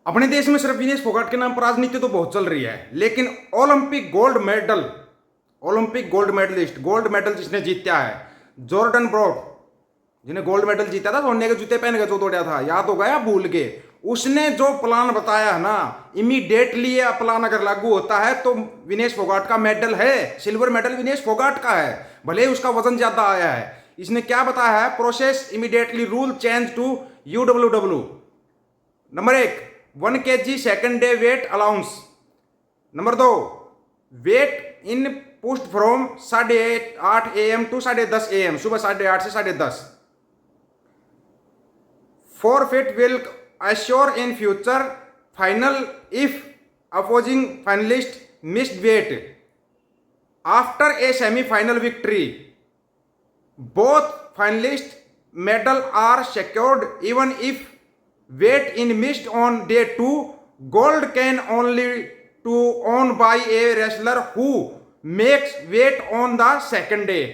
अपने देश में सिर्फ विनेश फोगाट के नाम पर राजनीति तो बहुत चल रही है, लेकिन Olympic gold medalist, gold medal जिसने जीता है, जॉर्डन ब्रॉड, जिन्हें गोल्ड मेडल जीता था, सोने के जूते पहन के जो दौड़ा था, याद हो गया भूल गए। उसने जो प्लान बताया है ना, इमीडिएटली ये प्लान अगर लागू होता है तो विनेश फोगाट का मेडल है, सिल्वर मेडल विनेश फोगाट का है, भले ही उसका वजन ज्यादा आया है। इसने क्या बताया है? Process immediately, rule change to UWW। Number 1, 1 kg second day weight allowance. Number 2, weight in पुस्ट फ्रॉम 8:30 AM टू 10:30 AM, सुबह 8:30 से 10:30। Forfeit will assure in future final if opposing finalist missed weight after a semi-final victory. Both finalist medal are secured even if weight in missed on day 2. Gold can only to own by a wrestler who makes weight on the second day.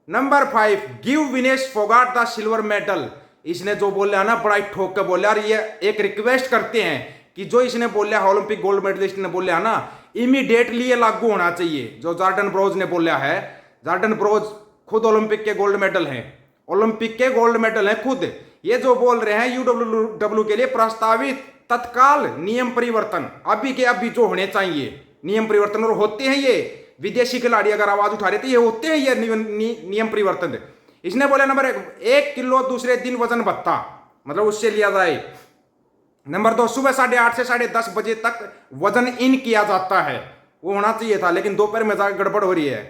Number 5, give Vinesh Fogart the silver medal. इसने जो बोला ना, बड़ा ही ठोक के बोला, और ये एक रिक्वेस्ट करते हैं कि जो इसने बोला है, ओलंपिक गोल्ड मेडलिस्ट ने बोला ना, इमीडिएटली ये लागू होना चाहिए। जो जॉर्डन ब्रोज ने बोला है, जॉर्डन ब्रोज खुद ओलंपिक के गोल्ड मेडल हैं, ओलंपिक के गोल्ड मेडल हैं खुद। ये जो बोल रहे हैं UWW के लिए प्रस्तावित तत्काल नियम परिवर्तन, अभी के अभी जो होने चाहिए नियम परिवर्तन, और होते हैं ये। विदेशी खिलाड़ी अगर आवाज उठा रहे थे, ये होते हैं ये नियम परिवर्तन। इसने बोला नंबर 1 किलो दूसरे दिन वजन भत्ता, मतलब उससे लिया जाए। नंबर 2, सुबह 8:30 से 10:30 बजे तक वजन इन किया जाता है, वो होना चाहिए था, लेकिन दोपहर में जाकर गड़बड़ हो रही है।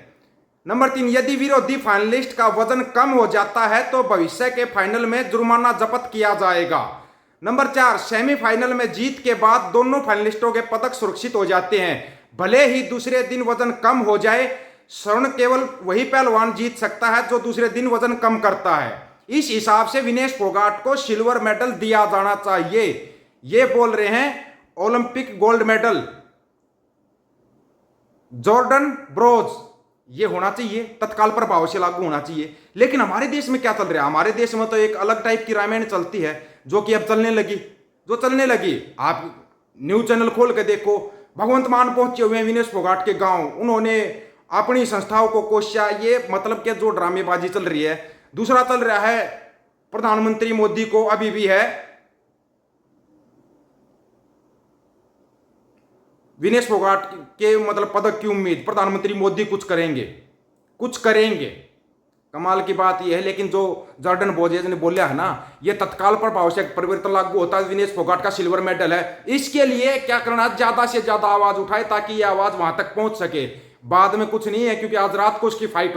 नंबर 3, यदि विरोधी फाइनलिस्ट का वजन कम हो जाता है तो भविष्य के फाइनल में जुर्माना जब्त किया जाएगा। नंबर 4, सेमीफाइनल में जीत के बाद दोनों फाइनलिस्टों के पदक सुरक्षित हो जाते हैं, भले ही दूसरे दिन वजन कम हो जाए। स्वर्ण केवल वही पहलवान जीत सकता है जो दूसरे दिन वजन कम करता है। इस हिसाब से विनेश फोगाट को सिल्वर मेडल दिया जाना चाहिए, ये बोल रहे हैं Olympic gold medal Jordan Burroughs. ये होना चाहिए, तत्काल प्रभाव से लागू होना चाहिए। लेकिन हमारे देश में क्या चल रहा है? हमारे देश में तो एक अलग टाइप की रामायण चलती है, जो कि अब चलने लगी। आप न्यूज चैनल खोल के देखो, भगवंत मान पहुंचे हुए हैं विनेश फोगाट के गांव, उन्होंने अपनी संस्थाओं को कोशिया। ये मतलब क्या, जो ड्रामेबाजी चल रही है। दूसरा चल रहा है, प्रधानमंत्री मोदी को अभी भी है विनेश फोगाट के मतलब पदक की उम्मीद, प्रधानमंत्री मोदी कुछ करेंगे। कमाल की बात यह है। लेकिन जो जॉर्डन बोजेज ने बोला है ना, ये तत्काल प्रभाव से परिवर्तन लागू होता है, विनेश फोगाट का सिल्वर मेडल है। इसके लिए क्या करना, ज्यादा से ज्यादा आवाज उठाए ताकि ये आवाज वहां तक पहुंच सके। बाद में कुछ नहीं है, क्योंकि आज रात को उसकी फाइट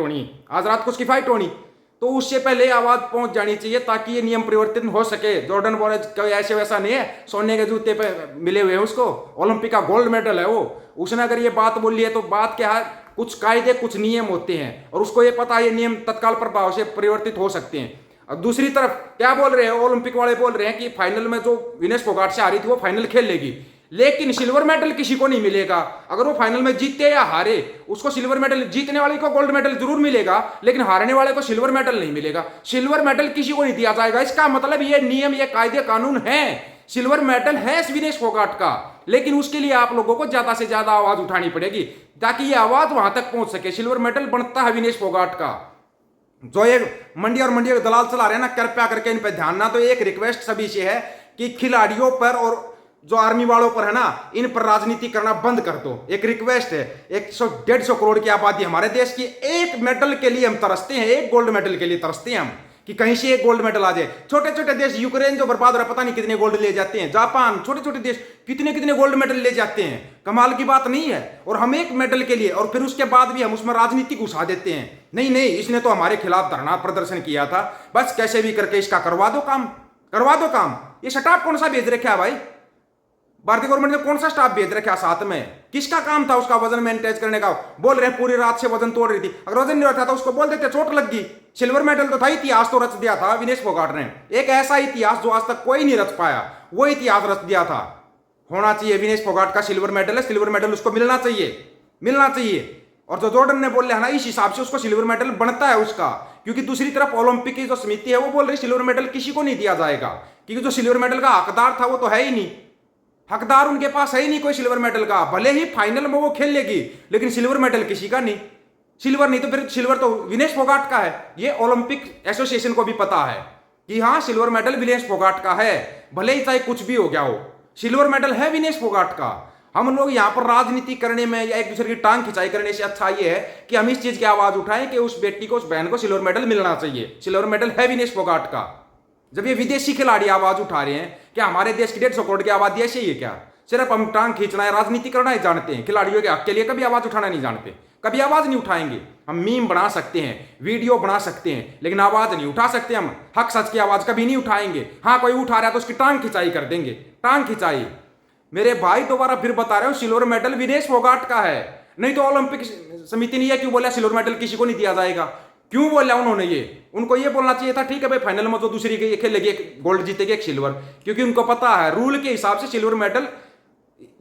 होनी, तो उससे पहले आवाज पहुंच जानी चाहिए ताकि ये नियम परिवर्तन हो सके। जॉर्डन बोरेज कोई ऐसे वैसा नहीं है, सोने के जूते पे मिले हुए हैं उसको, ओलंपिक का गोल्ड मेडल है वो। उसने अगर ये बात बोली है तो बात क्या है, कुछ कायदे कुछ नियम होते हैं, और उसको ये पता है ये नियम तत्काल प्रभाव से परिवर्तित हो सकते हैं। और दूसरी तरफ क्या बोल रहे हैं, ओलंपिक वाले बोल रहे हैं कि फाइनल में जो विनेश फोगाट से हारी थी वो फाइनल खेल लेगी, लेकिन सिल्वर मेडल किसी को नहीं मिलेगा। अगर वो फाइनल में जीते या हारे, उसको सिल्वर मेडल, जीतने वाले को गोल्ड मेडल जरूर मिलेगा, लेकिन हारने वाले को सिल्वर मेडल नहीं मिलेगा। सिल्वर मेडल किसी को नहीं दिया जाएगा। इसका मतलब ये नियम, ये कायदे कानून है। सिल्वर मेडल है विनेश फोगाट का, लेकिन उसके लिए आप लोगों को ज्यादा से ज्यादा आवाज उठानी पड़ेगी ताकि ये आवाज वहां तक पहुंच सके। सिल्वर मेडल बनता है विनेश फोगाट का। जो ये मंडी के दलाल चला रहे हैं ना, कृपया करके इन पर ध्यान ना। तो एक रिक्वेस्ट सभी से है कि खिलाड़ियों पर और जो आर्मी वालों पर है ना, इन पर राजनीति करना बंद कर दो। एक रिक्वेस्ट है, 100-150 करोड़ की आबादी हमारे देश की, एक मेडल के लिए हम तरसते हैं, एक गोल्ड मेडल के लिए तरसते हैं हम, कि कहीं से एक गोल्ड मेडल आ जाए। छोटे छोटे देश, यूक्रेन जो बर्बाद हो रहा है, पता नहीं कितने गोल्ड ले जाते हैं, जापान, छोटे छोटे देश कितने गोल्ड मेडल ले जाते हैं। कमाल की बात नहीं है? और हम एक मेडल के लिए, और फिर उसके बाद भी हम उसमें राजनीति घुसा देते हैं। नहीं, इसने तो हमारे खिलाफ धरना प्रदर्शन किया था, बस कैसे भी करके इसका करवा दो काम। ये स्टाफ कौन सा भेज रखा है भाई? भारतीय गवर्नमेंट ने कौन सा स्टाफ भेज रखा साथ में? किसका काम था उसका वजन मेंटेन करने का? बोल रहे हैं पूरी रात से वजन तोड़ रही थी। अगर वजन नहीं रखा था उसको बोल देते चोट लग गई। सिल्वर मेडल तो था, इतिहास तो रच दिया था विनेश फोगाट ने, एक ऐसा इतिहास जो आज तक कोई नहीं रच पाया, वो इतिहास रच दिया था। होना चाहिए विनेश फोगाट का सिल्वर मेडल है, सिल्वर मेडल उसको मिलना चाहिए। और जो जॉर्डन ने बोल रहा है ना, इस हिसाब से उसको सिल्वर मेडल बनता है उसका, क्योंकि दूसरी तरफ ओलंपिक की जो समिति है वो बोल रही सिल्वर मेडल किसी को नहीं दिया जाएगा, क्योंकि जो सिल्वर मेडल का हकदार था वो तो है ही नहीं। हकदार उनके पास है ही नहीं कोई सिल्वर मेडल का। भले ही फाइनल में वो खेल लेगी, लेकिन सिल्वर मेडल किसी का नहीं। सिल्वर नहीं तो फिर सिल्वर तो विनेश फोगाट का है। ये ओलंपिक एसोसिएशन को भी पता है कि हाँ सिल्वर मेडल विनेश फोगाट का है, भले ही चाहे कुछ भी हो गया हो, सिल्वर मेडल है विनेश फोगाट का। हम लोग यहाँ पर राजनीति करने में या एक दूसरे की टांग खिंचाई करने से अच्छा ये है कि हम इस चीज की आवाज उठाएं कि उस बेटी को, उस बहन को सिल्वर मेडल मिलना चाहिए। सिल्वर मेडल है विनेश फोगाट का। जब ये विदेशी खिलाड़ी आवाज उठा रहे हैं कि हमारे देश की 150 करोड़ की आबादी ऐसी है क्या, सिर्फ हम टांग खींचना है, राजनीति करना है जानते हैं, खिलाड़ियों के हक के लिए कभी आवाज उठाना नहीं जानते, कभी आवाज नहीं उठाएंगे। हम मीम बना सकते हैं, वीडियो बना सकते हैं, लेकिन आवाज नहीं उठा सकते। हम हक सच की आवाज कभी नहीं उठाएंगे। हाँ कोई उठा रहा है तो उसकी टांग खिंचाई कर देंगे, टांग खिंचाई। मेरे भाई दोबारा फिर बता रहे हो सिल्वर मेडल विनेश फोगाट का है। नहीं तो ओलंपिक समिति ने यह क्यों बोला सिल्वर मेडल किसी को नहीं दिया जाएगा? क्यों बोला उन्होंने ये? उनको ये बोलना चाहिए था ठीक है भाई फाइनल में जो दूसरी खेलेगी एक गोल्ड जीतेगी एक सिल्वर, क्योंकि उनको पता है रूल के हिसाब से सिल्वर मेडल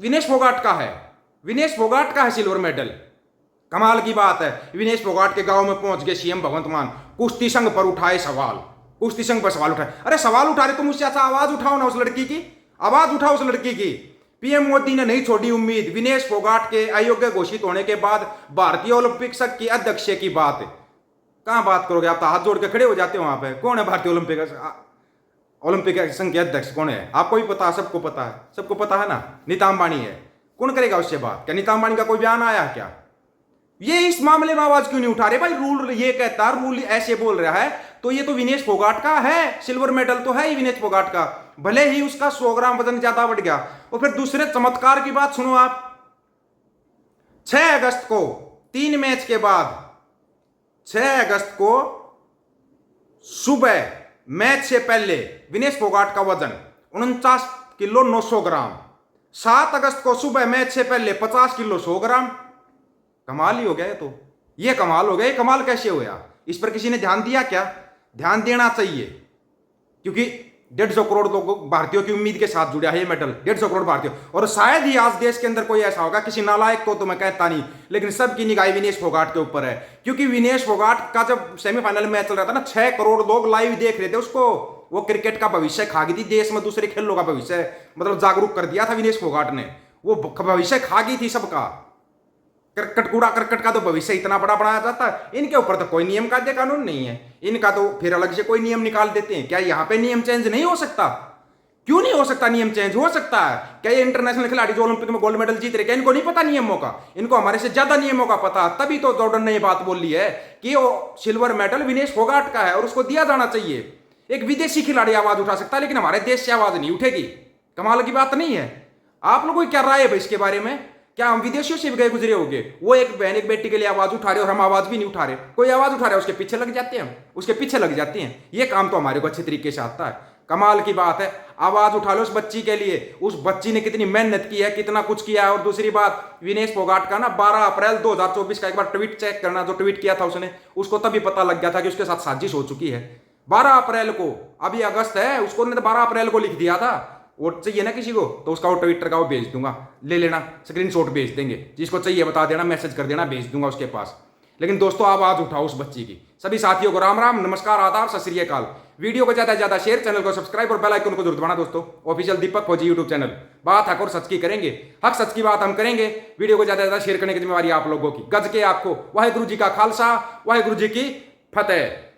विनेश फोगाट का है, विनेश फोगाट का है सिल्वर मेडल। कमाल की बात है, विनेश फोगाट के गांव में पहुंच गए सीएम भगवंत मान, कुश्ती संघ पर उठाए सवाल, कुश्ती संघ पर सवाल उठाए। अरे सवाल उठा रहे तो मुझसे अच्छा आवाज उठाओ ना उस लड़की की, आवाज उठाओ उस लड़की की। पीएम मोदी ने नहीं छोड़ी उम्मीद, विनेश फोगाट के अयोग्य घोषित होने के बाद भारतीय ओलंपिक संघ की अध्यक्ष की बात। कहां बात करोगे आप? तो हाथ जोड़ के खड़े हो जाते हो वहां पे। कौन है भारतीय ओलंपिक संघ के अध्यक्ष? कौन है? आपको भी पता है, सबको पता है, सबको पता है ना, नीता अंबानी है। कौन करेगा उससे बात? क्या नीता अंबानी का कोई बयान आया है क्या? ये इस मामले में आवाज क्यों नहीं उठा रहे भाई? रूल ये कहता है, रूल ऐसे बोल रहा है, तो ये तो विनेश फोगाट का है, सिल्वर मेडल तो है ही विनेश फोगाट का, भले ही उसका 100 ग्राम वजन ज्यादा बढ़ गया। और फिर दूसरे चमत्कार की बात सुनो आप, 6 अगस्त को 3 मैच के बाद 6 अगस्त को सुबह मैच से पहले विनेश फोगाट का वजन 49 किलो 900 ग्राम, 7 अगस्त को सुबह मैच से पहले 50 किलो 100 ग्राम। कमाल ही हो गया। तो ये कमाल हो गया। ये कमाल कैसे होया? इस पर किसी ने ध्यान दिया क्या? ध्यान देना चाहिए, क्योंकि 150 करोड़ लोग भारतीयों की उम्मीद के साथ जुड़ा है ये मेडल, 150 करोड़ भारतीय। और शायद ही आज देश के अंदर कोई ऐसा होगा, किसी नालायक को तो मैं कहता नहीं, लेकिन सबकी निगाह विनेश फोगाट के ऊपर है। क्योंकि विनेश फोगाट का जब सेमीफाइनल मैच चल रहा था ना, 6 करोड़ लोग लाइव देख रहे थे उसको। वो क्रिकेट का भविष्य खा गई थी देश में, दूसरे खेलों का भविष्य मतलब जागरूक कर दिया था विनेश फोगाट ने। वो भविष्य खा गई थी सबका। क्रिकेट का तो भविष्य इतना बड़ा बनाया जाता है, इनके ऊपर तो कोई नियम कायदे कानून नहीं है, इनका तो फिर अलग से कोई नियम निकाल देते हैं। क्या यहाँ पे नियम चेंज नहीं हो सकता? क्यों नहीं हो सकता? नियम चेंज हो सकता है। क्या ये इंटरनेशनल खिलाड़ी जो ओलंपिक में गोल्ड मेडल जीत रहे, क्या इनको नहीं पता नियमों का? इनको हमारे से ज्यादा नियमों का पता। तभी तो जॉर्डन ने ये बात बोली है कि वो सिल्वर मेडल विनेश फोगाट का है और उसको दिया जाना चाहिए। एक विदेशी खिलाड़ी आवाज उठा सकता है, लेकिन हमारे देश से आवाज नहीं उठेगी। कमाल की बात नहीं है? आप लोगों की क्या राय है भाई इसके बारे में? क्या हम विदेशियों से भी गए गुजरे होंगे? वो एक बहन एक बेटी के लिए आवाज उठा रहे और हम आवाज भी नहीं उठा रहे। कोई आवाज उठा रहा है उसके पीछे लग जाते हैं, हम उसके पीछे लग जाते हैं। ये काम तो हमारे को अच्छे तरीके से आता है। कमाल की बात है। आवाज उठा लो उस बच्ची के लिए। उस बच्ची ने कितनी मेहनत की है, कितना कुछ किया है। और दूसरी बात, विनेश फोगाट का ना 12 अप्रैल 2024 का एक बार ट्वीट चेक करना, जो ट्वीट किया था उसने, उसको तभी पता लग गया था कि उसके साथ साजिश हो चुकी है। 12 अप्रैल को, अभी अगस्त है, उसको 12 अप्रैल को लिख दिया था। वो चाहिए ना किसी को तो उसका वो ट्विटर का वो भेज दूंगा, ले लेना, स्क्रीनशॉट भेज देंगे। जिसको चाहिए बता देना, मैसेज कर देना, भेज दूंगा उसके पास। लेकिन दोस्तों आवाज उठाओ उस बच्ची की। सभी साथियों को राम राम, नमस्कार, आदाब, सत श्री अकाल। वीडियो को ज्यादा से ज्यादा शेयर, चैनल को सब्सक्राइब और बेल आइकन को जरूर दबाना दोस्तों। ऑफिशियल दीपक फौजी यूट्यूब चैनल। बात हक और सच की करेंगे, हक सच की बात हम करेंगे। वीडियो को ज्यादा से ज्यादा शेयर करने की जिम्मेवारी आप लोगों की। गज के आपको। वाहेगुरु जी का खालसा, वाहेगुरु जी की फतेह।